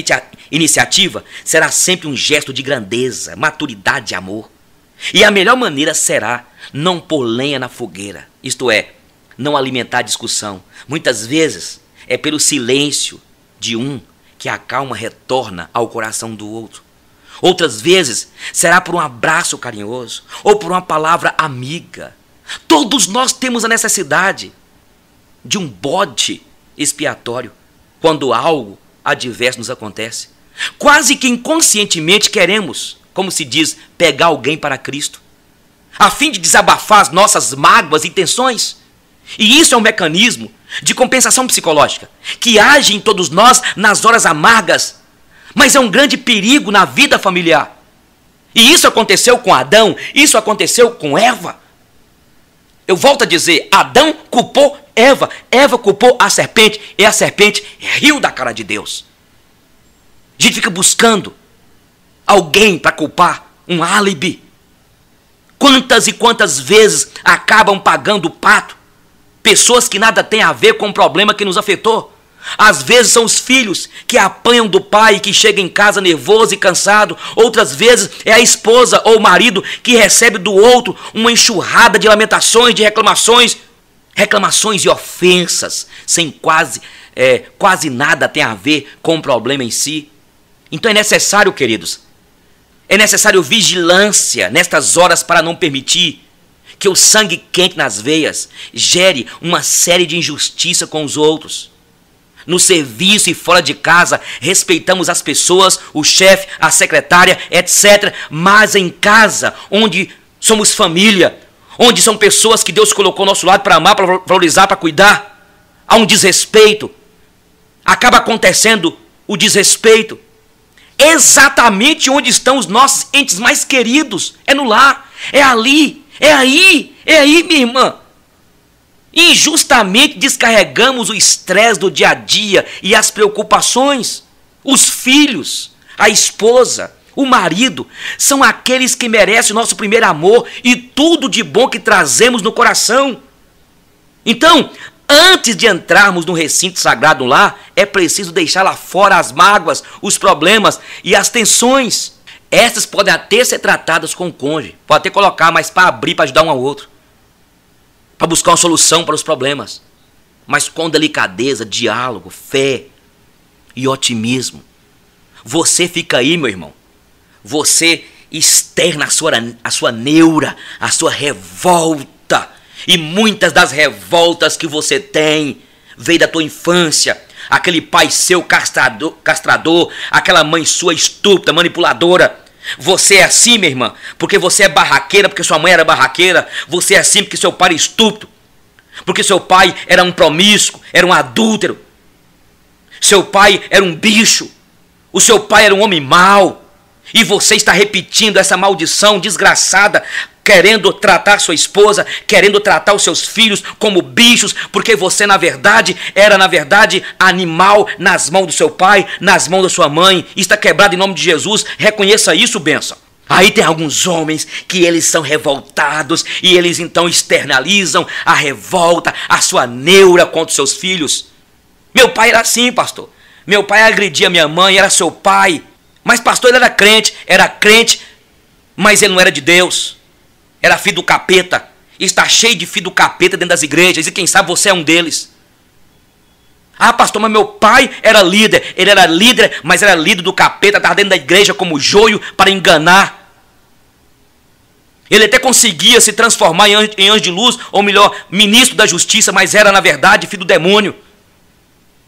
iniciativa será sempre um gesto de grandeza, maturidade e amor. E a melhor maneira será não pôr lenha na fogueira, isto é, não alimentar a discussão. Muitas vezes é pelo silêncio de um que a calma retorna ao coração do outro. Outras vezes será por um abraço carinhoso ou por uma palavra amiga. Todos nós temos a necessidade de um bode expiatório quando algo adverso nos acontece. Quase que inconscientemente queremos, como se diz, pegar alguém para Cristo, a fim de desabafar as nossas mágoas e tensões. E isso é um mecanismo de compensação psicológica que age em todos nós nas horas amargas, mas é um grande perigo na vida familiar. E isso aconteceu com Adão, isso aconteceu com Eva. Eu volto a dizer, Adão culpou Eva, Eva culpou a serpente, e a serpente riu da cara de Deus. A gente fica buscando alguém para culpar, um álibi. Quantas e quantas vezes acabam pagando o pato pessoas que nada têm a ver com o problema que nos afetou. Às vezes são os filhos que apanham do pai, que chega em casa nervoso e cansado. Outras vezes é a esposa ou o marido que recebe do outro uma enxurrada de lamentações, de reclamações e ofensas, sem quase nada tem a ver com o problema em si. Então é necessário, queridos, é necessário vigilância nestas horas para não permitir que o sangue quente nas veias gere uma série de injustiça com os outros. No serviço e fora de casa, respeitamos as pessoas, o chefe, a secretária, etc. Mas em casa, onde somos família, onde são pessoas que Deus colocou ao nosso lado para amar, para valorizar, para cuidar, há um desrespeito. Acaba acontecendo o desrespeito exatamente onde estão os nossos entes mais queridos. É no lar, é ali, é aí, minha irmã. Injustamente descarregamos o estresse do dia a dia e as preocupações. Os filhos, a esposa, o marido, são aqueles que merecem o nosso primeiro amor e tudo de bom que trazemos no coração. Então, antes de entrarmos no recinto sagrado lá, é preciso deixar lá fora as mágoas, os problemas e as tensões. Estas podem até ser tratadas com o cônjuge, pode até colocar, mas para abrir, para ajudar um ao outro, para buscar uma solução para os problemas, mas com delicadeza, diálogo, fé e otimismo. Você fica aí, meu irmão, você externa a sua neura, a sua revolta, e muitas das revoltas que você tem veio da tua infância. Aquele pai seu castrador, aquela mãe sua estúpida, manipuladora. Você é assim, minha irmã, porque você é barraqueira, porque sua mãe era barraqueira. Você é assim porque seu pai era estúpido, porque seu pai era um promíscuo, era um adúltero. Seu pai era um bicho, o seu pai era um homem mau. E você está repetindo essa maldição desgraçada, querendo tratar sua esposa, querendo tratar os seus filhos como bichos, porque você era animal nas mãos do seu pai, nas mãos da sua mãe. Está quebrado em nome de Jesus. Reconheça isso, bênção. Aí tem alguns homens que eles são revoltados e eles então externalizam a revolta, a sua neura contra os seus filhos. Meu pai era assim, pastor. Meu pai agredia minha mãe, era seu pai. Mas pastor, ele era crente, mas ele não era de Deus. Era filho do capeta. Está cheio de filho do capeta dentro das igrejas. E quem sabe você é um deles. Ah, pastor, mas meu pai era líder. Ele era líder, mas era líder do capeta, estava dentro da igreja como joio para enganar. Ele até conseguia se transformar em anjo de luz, ou melhor, ministro da justiça, mas era, na verdade, filho do demônio.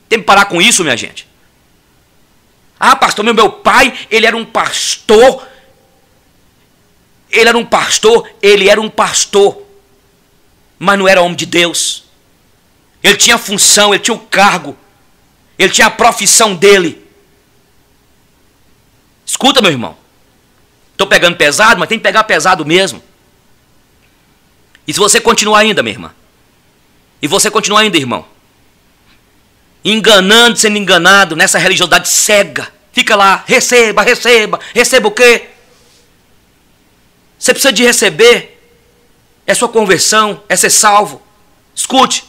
Tem que parar com isso, minha gente. Ah, pastor, meu pai, ele era um pastor. Ele era um pastor, mas não era homem de Deus. Ele tinha função, ele tinha o cargo, ele tinha a profissão dele. Escuta, meu irmão. Estou pegando pesado, mas tem que pegar pesado mesmo. E se você continuar ainda, minha irmã, e você continuar ainda, irmão, enganando, sendo enganado nessa religiosidade cega, fica lá, receba o quê? Você precisa de receber, é sua conversão, é ser salvo. Escute,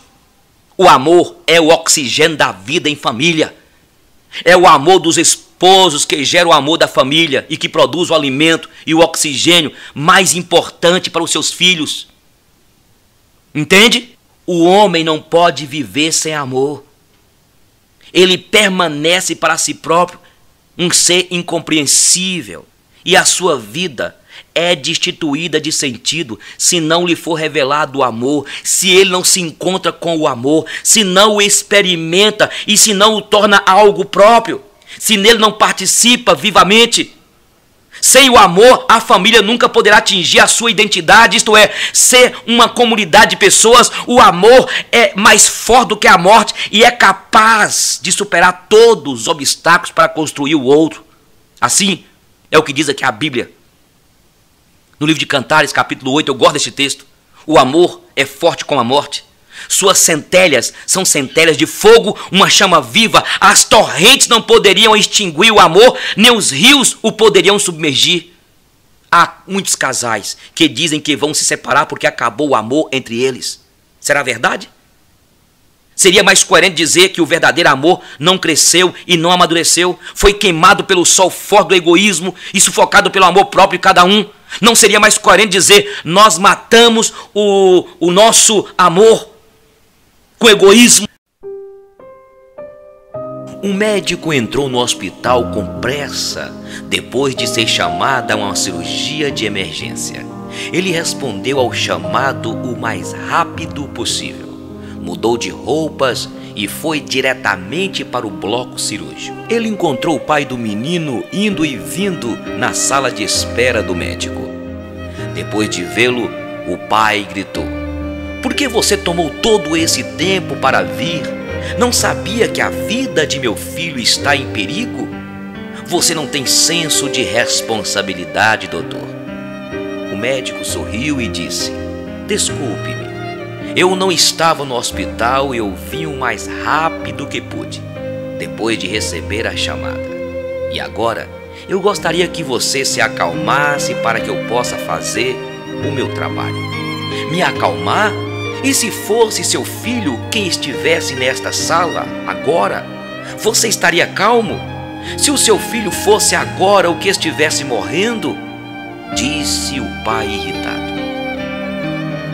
o amor é o oxigênio da vida em família. É o amor dos esposos que gera o amor da família e que produz o alimento e o oxigênio mais importante para os seus filhos. Entende? O homem não pode viver sem amor. Ele permanece para si próprio um ser incompreensível e a sua vida é destituída de sentido se não lhe for revelado o amor, se ele não se encontra com o amor, se não o experimenta e se não o torna algo próprio, se nele não participa vivamente. Sem o amor, a família nunca poderá atingir a sua identidade, isto é, ser uma comunidade de pessoas. O amor é mais forte do que a morte e é capaz de superar todos os obstáculos para construir o outro. Assim, é o que diz aqui a Bíblia. No livro de Cantares, capítulo 8, eu gosto deste texto. O amor é forte como a morte. Suas centelhas são centelhas de fogo, uma chama viva. As torrentes não poderiam extinguir o amor, nem os rios o poderiam submergir. Há muitos casais que dizem que vão se separar porque acabou o amor entre eles. Será verdade? Seria mais coerente dizer que o verdadeiro amor não cresceu e não amadureceu, foi queimado pelo sol forte do egoísmo e sufocado pelo amor próprio de cada um. Não seria mais coerente dizer, nós matamos o nosso amor com egoísmo? Um médico entrou no hospital com pressa, depois de ser chamado a uma cirurgia de emergência. Ele respondeu ao chamado o mais rápido possível. Mudou de roupas e foi diretamente para o bloco cirúrgico. Ele encontrou o pai do menino indo e vindo na sala de espera do médico. Depois de vê-lo, o pai gritou: "Por que você tomou todo esse tempo para vir? Não sabia que a vida de meu filho está em perigo? Você não tem senso de responsabilidade, doutor." O médico sorriu e disse: "Desculpe-me. Eu não estava no hospital e eu vim o mais rápido que pude, depois de receber a chamada. E agora, eu gostaria que você se acalmasse para que eu possa fazer o meu trabalho." "Me acalmar? E se fosse seu filho quem estivesse nesta sala agora, você estaria calmo? Se o seu filho fosse agora o que estivesse morrendo?" disse o pai irritado.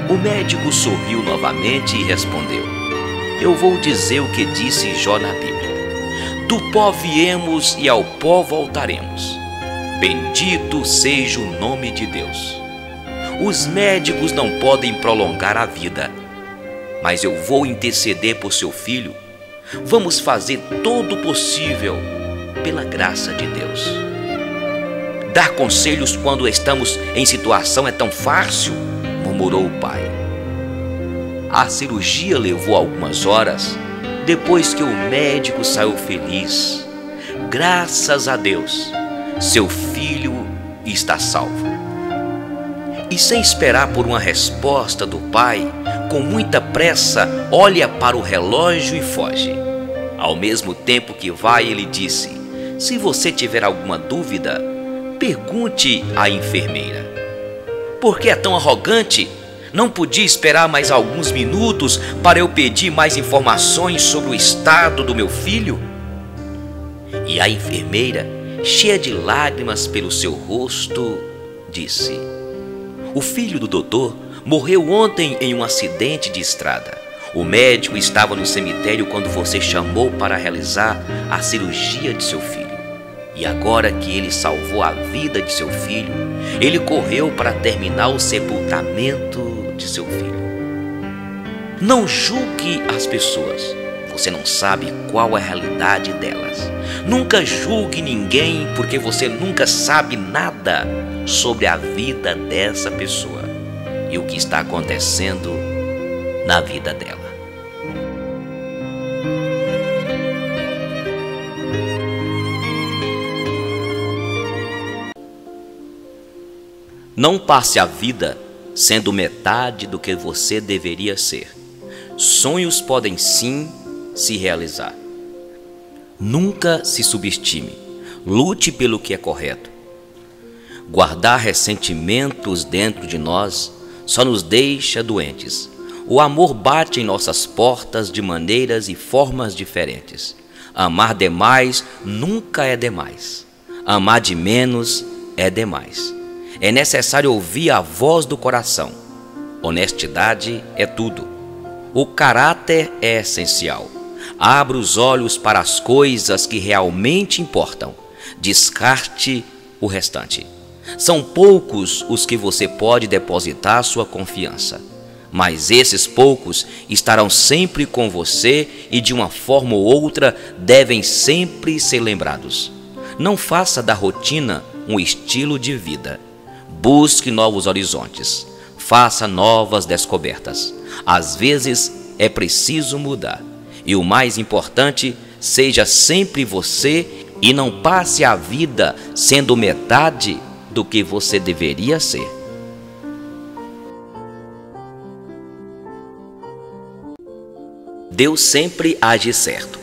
O médico sorriu novamente e respondeu: "Eu vou dizer o que disse Jó na Bíblia: do pó viemos e ao pó voltaremos. Bendito seja o nome de Deus. Os médicos não podem prolongar a vida, mas eu vou interceder por seu filho. Vamos fazer todo o possível pela graça de Deus." "Dar conselhos quando estamos em situação é tão fácil", murmurou o pai. A cirurgia levou algumas horas, depois que o médico saiu feliz. Graças a Deus, seu filho está salvo. E sem esperar por uma resposta do pai, com muita pressa, olha para o relógio e foge. Ao mesmo tempo que vai, ele disse: "Se você tiver alguma dúvida, pergunte à enfermeira." "Por que é tão arrogante? Não podia esperar mais alguns minutos para eu pedir mais informações sobre o estado do meu filho?" E a enfermeira, cheia de lágrimas pelo seu rosto, disse: "O filho do doutor morreu ontem em um acidente de estrada. O médico estava no cemitério quando você chamou para realizar a cirurgia de seu filho. E agora que ele salvou a vida de seu filho, ele correu para terminar o sepultamento de seu filho. Não julgue as pessoas. Você não sabe qual é a realidade delas. Nunca julgue ninguém, porque você nunca sabe nada sobre a vida dessa pessoa e o que está acontecendo na vida dela. Não passe a vida sendo metade do que você deveria ser. Sonhos podem sim se realizar. Nunca se subestime. Lute pelo que é correto. Guardar ressentimentos dentro de nós só nos deixa doentes. O amor bate em nossas portas de maneiras e formas diferentes. Amar demais nunca é demais. Amar de menos é demais. É necessário ouvir a voz do coração. Honestidade é tudo. O caráter é essencial. Abra os olhos para as coisas que realmente importam. Descarte o restante. São poucos os que você pode depositar sua confiança. Mas esses poucos estarão sempre com você e de uma forma ou outra devem sempre ser lembrados. Não faça da rotina um estilo de vida. Busque novos horizontes. Faça novas descobertas. Às vezes é preciso mudar. E o mais importante, seja sempre você e não passe a vida sendo metade do que você deveria ser. Deus sempre age certo.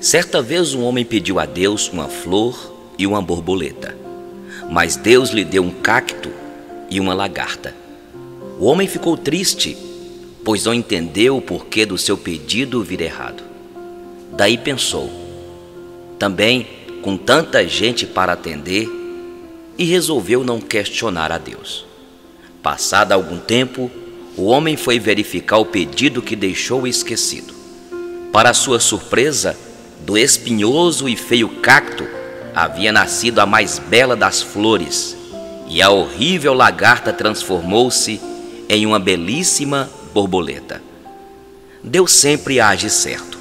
Certa vez um homem pediu a Deus uma flor e uma borboleta, mas Deus lhe deu um cacto e uma lagarta. O homem ficou triste, pois não entendeu o porquê do seu pedido vir errado. Daí pensou, também com tanta gente para atender, e resolveu não questionar a Deus. Passado algum tempo, o homem foi verificar o pedido que deixou esquecido. Para sua surpresa, do espinhoso e feio cacto havia nascido a mais bela das flores, e a horrível lagarta transformou-se em uma belíssima borboleta. Deus sempre age certo.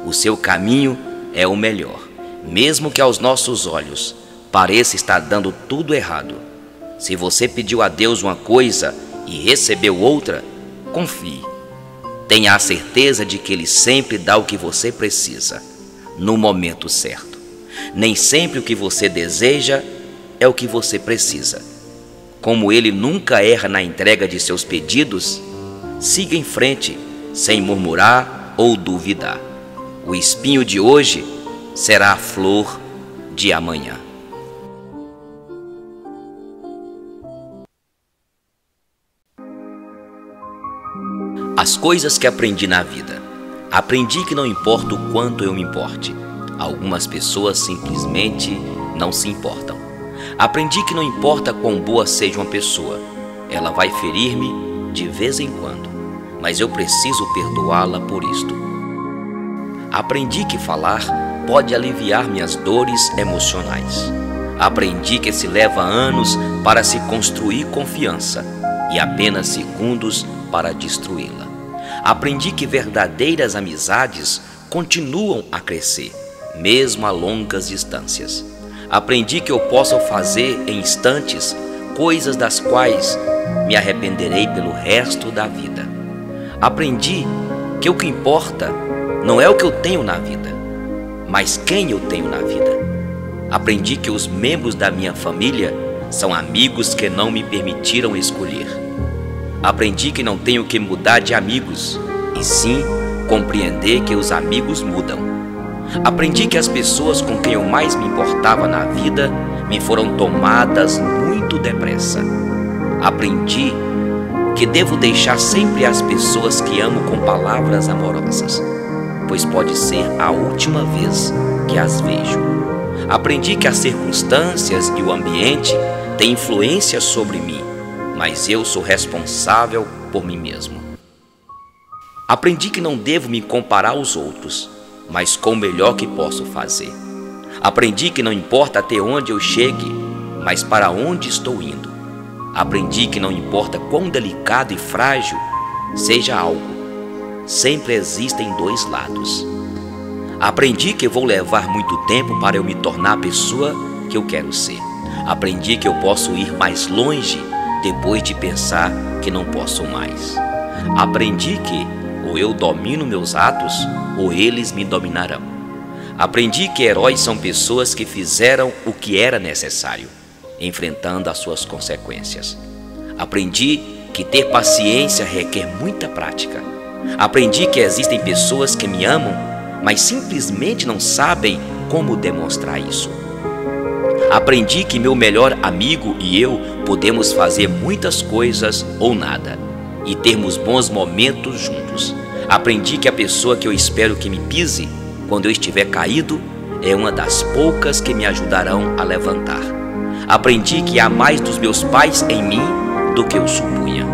O seu caminho é o melhor, mesmo que aos nossos olhos pareça estar dando tudo errado. Se você pediu a Deus uma coisa e recebeu outra, confie. Tenha a certeza de que Ele sempre dá o que você precisa, no momento certo. Nem sempre o que você deseja é o que você precisa. Como Ele nunca erra na entrega de seus pedidos, siga em frente, sem murmurar ou duvidar. O espinho de hoje será a flor de amanhã. As coisas que aprendi na vida. Aprendi que não importa o quanto eu me importe. Algumas pessoas simplesmente não se importam. Aprendi que não importa quão boa seja uma pessoa, ela vai ferir-me de vez em quando, mas eu preciso perdoá-la por isto. Aprendi que falar pode aliviar minhas dores emocionais. Aprendi que se leva anos para se construir confiança e apenas segundos para destruí-la. Aprendi que verdadeiras amizades continuam a crescer, mesmo a longas distâncias. Aprendi que eu posso fazer em instantes coisas das quais me arrependerei pelo resto da vida. Aprendi que o que importa não é o que eu tenho na vida, mas quem eu tenho na vida. Aprendi que os membros da minha família são amigos que não me permitiram escolher. Aprendi que não tenho que mudar de amigos, e sim compreender que os amigos mudam. Aprendi que as pessoas com quem eu mais me importava na vida me foram tomadas muito depressa. Aprendi que devo deixar sempre as pessoas que amo com palavras amorosas, pois pode ser a última vez que as vejo. Aprendi que as circunstâncias e o ambiente têm influência sobre mim, mas eu sou responsável por mim mesmo. Aprendi que não devo me comparar aos outros, mas com o melhor que posso fazer. Aprendi que não importa até onde eu chegue, mas para onde estou indo. Aprendi que não importa quão delicado e frágil seja algo, sempre existem dois lados. Aprendi que vou levar muito tempo para eu me tornar a pessoa que eu quero ser. Aprendi que eu posso ir mais longe depois de pensar que não posso mais. Aprendi que ou eu domino meus atos ou eles me dominarão. Aprendi que heróis são pessoas que fizeram o que era necessário, enfrentando as suas consequências. Aprendi que ter paciência requer muita prática. Aprendi que existem pessoas que me amam, mas simplesmente não sabem como demonstrar isso. Aprendi que meu melhor amigo e eu podemos fazer muitas coisas ou nada e termos bons momentos juntos. Aprendi que a pessoa que eu espero que me pise quando eu estiver caído é uma das poucas que me ajudarão a levantar. Aprendi que há mais dos meus pais em mim do que eu supunha.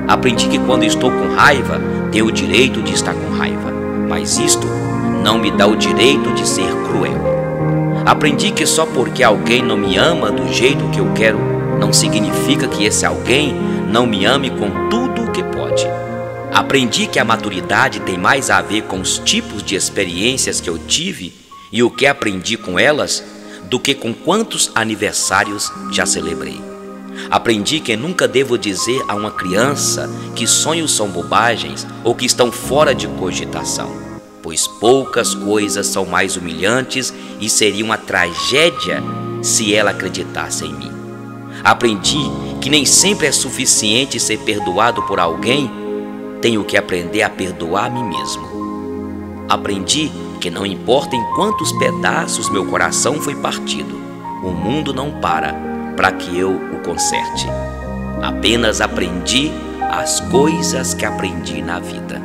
Aprendi que quando estou com raiva, tenho o direito de estar com raiva, mas isto não me dá o direito de ser cruel. Aprendi que só porque alguém não me ama do jeito que eu quero, não significa que esse alguém não me ame com tudo o que pode. Aprendi que a maturidade tem mais a ver com os tipos de experiências que eu tive e o que aprendi com elas do que com quantos aniversários já celebrei. Aprendi que nunca devo dizer a uma criança que sonhos são bobagens ou que estão fora de cogitação, pois poucas coisas são mais humilhantes e seria uma tragédia se ela acreditasse em mim. Aprendi que nem sempre é suficiente ser perdoado por alguém, tenho que aprender a perdoar a mim mesmo. Aprendi que não importa em quantos pedaços meu coração foi partido, o mundo não para que eu o conserte. Apenas aprendi as coisas que aprendi na vida.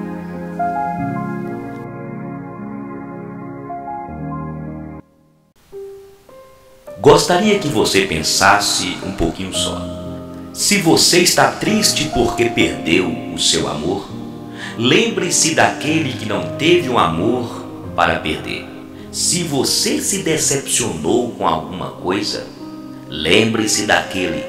Gostaria que você pensasse um pouquinho só. Se você está triste porque perdeu o seu amor, lembre-se daquele que não teve um amor para perder. Se você se decepcionou com alguma coisa, lembre-se daquele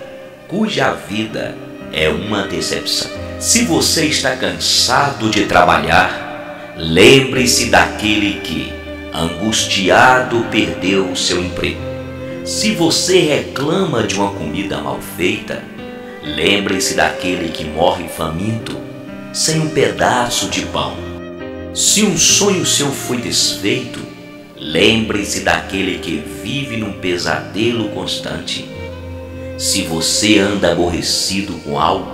cuja vida é uma decepção. Se você está cansado de trabalhar, lembre-se daquele que, angustiado, perdeu o seu emprego. Se você reclama de uma comida mal feita, lembre-se daquele que morre faminto, sem um pedaço de pão. Se um sonho seu foi desfeito, lembre-se daquele que vive num pesadelo constante. Se você anda aborrecido com algo,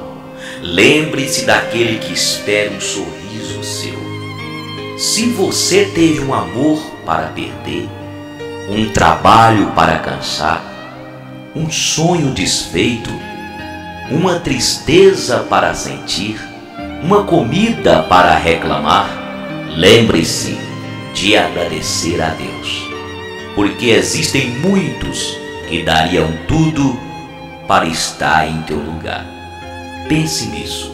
lembre-se daquele que espera um sorriso seu. Se você teve um amor para perder, um trabalho para cansar, um sonho desfeito, uma tristeza para sentir, uma comida para reclamar, lembre-se de agradecer a Deus, porque existem muitos que dariam tudo para estar em teu lugar. Pense nisso.